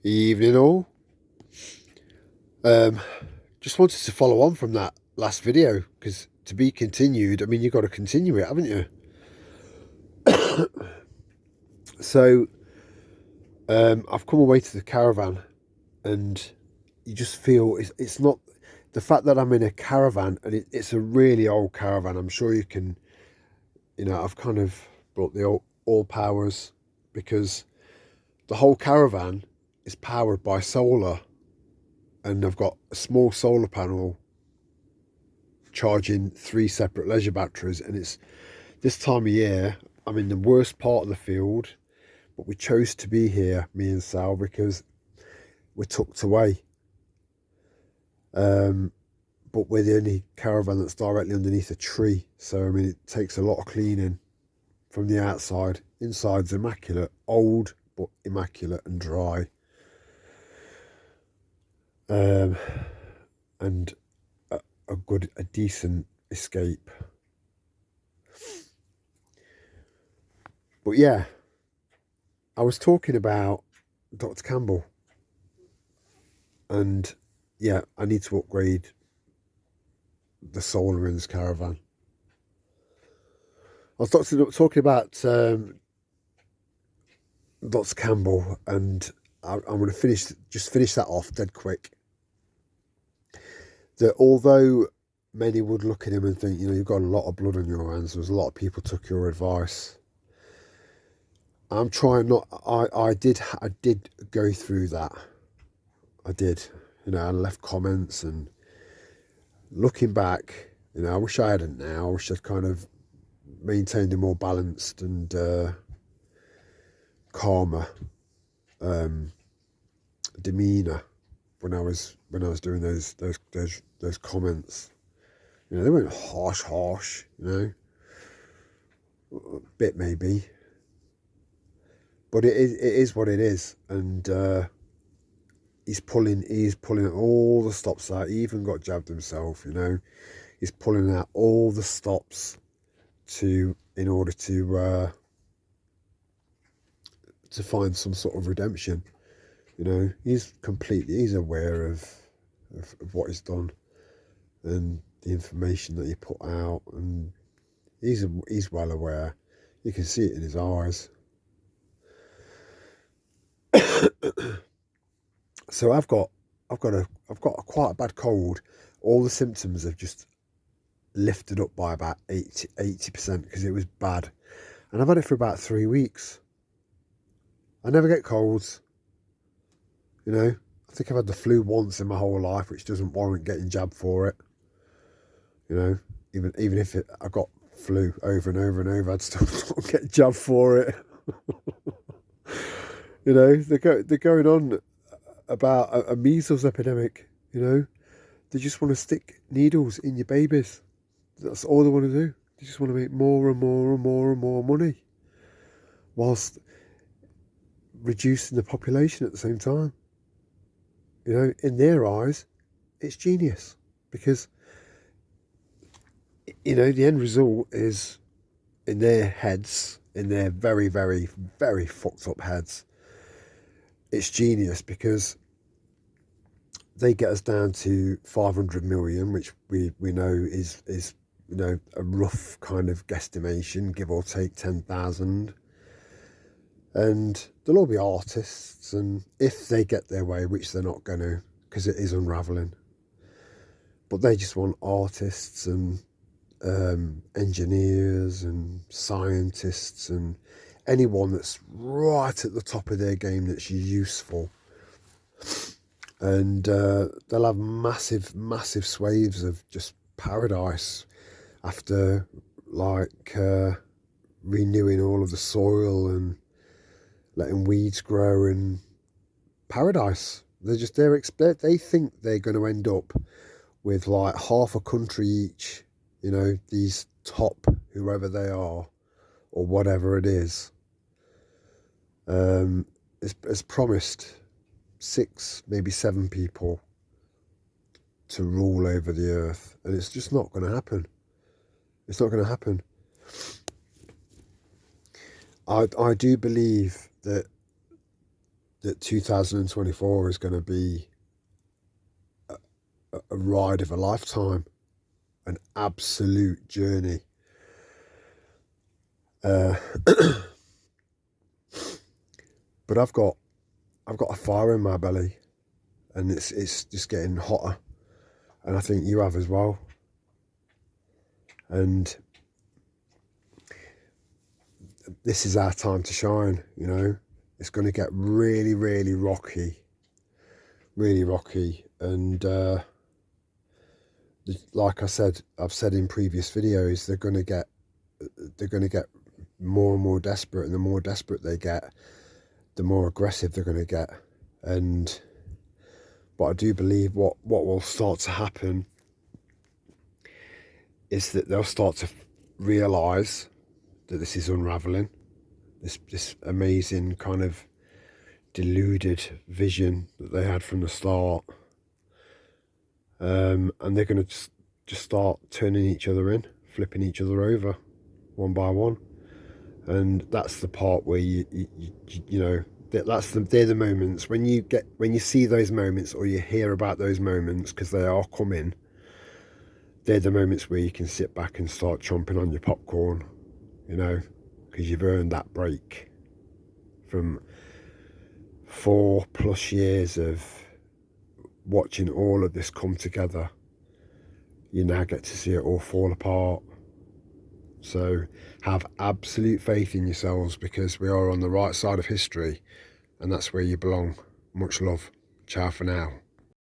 Evening all. Um, just wanted to follow on from that last video because to be continued, I mean, you've got to continue it, haven't you? So I've come away to the caravan and you just feel it's not the fact that I'm in a caravan and it's a really old caravan. I'm sure you can, I've kind of brought the all powers because the whole caravan is powered by solar and I've got a small solar panel charging 3 separate leisure batteries, and it's this time of year. I'm in the worst part of the field, but we chose to be here, me and Sal, because we're tucked away. But we're the only caravan that's directly underneath a tree, so I mean it takes a lot of cleaning from the outside. Inside's immaculate, old but immaculate and dry, and a decent escape. But yeah, I was talking about Dr. Campbell, and yeah, I need to upgrade the solar in this caravan. I was talking about Dr. Campbell, and I'm going to finish that off dead quick. That although many would look at him and think, you've got a lot of blood on your hands, there's a lot of people took your advice. I'm trying not. I did go through that. I did. I left comments, and looking back, I wish I hadn't now. I wish I'd kind of maintained a more balanced and calmer demeanour when I was doing those comments. They weren't harsh, a bit maybe, but it is what it is, and he's pulling all the stops out. He even got jabbed himself, He's pulling out all the stops in order to find some sort of redemption. He's aware of what he's done and the information that he put out, and he's well aware. You can see it in his eyes. So I've got quite a bad cold. All the symptoms have just lifted up by about 80% because it was bad, and I've had it for about 3 weeks. I never get colds. I think I've had the flu once in my whole life, which doesn't warrant getting jabbed for it. Even if I got flu over and over and over, I'd still not get jabbed for it. They're going on about a measles epidemic. They just want to stick needles in your babies. That's all they want to do. They just want to make more and more and more and more money, whilst reducing the population at the same time. In their eyes, it's genius because, the end result is, in their heads, in their very, very, very fucked up heads, it's genius because they get us down to 500 million, which we know is a rough kind of guesstimation, give or take 10,000. And they'll all be artists, and if they get their way, which they're not going to, because it is unravelling, but they just want artists and engineers and scientists and anyone that's right at the top of their game that's useful. And they'll have massive swathes of just paradise after renewing all of the soil and letting weeds grow and paradise. They think they're going to end up with like half a country each, these top whoever they are or whatever it is. As promised 6, maybe 7 people to rule over the earth, and it's just not going to happen. It's not going to happen. I do believe that that 2024 is going to be a ride of a lifetime, an absolute journey. But I've got a fire in my belly, and it's just getting hotter, and I think you have as well. And this is our time to shine, you know. It's going to get really, really rocky, and like I've said in previous videos, they're going to get more and more desperate, and the more desperate they get, the more aggressive they're going to get. But I do believe what will start to happen is that they'll start to realise that this is unravelling, this amazing kind of deluded vision that they had from the start, and they're going to just start turning each other in, flipping each other over one by one. And that's the part where you know, they're the moments when you see those moments, or you hear about those moments, because they are coming. They're the moments where you can sit back and start chomping on your popcorn, you know, because you've earned that break from 4+ years of watching all of this come together. You now get to see it all fall apart. So have absolute faith in yourselves, because we are on the right side of history, and that's where you belong. Much love. Ciao for now.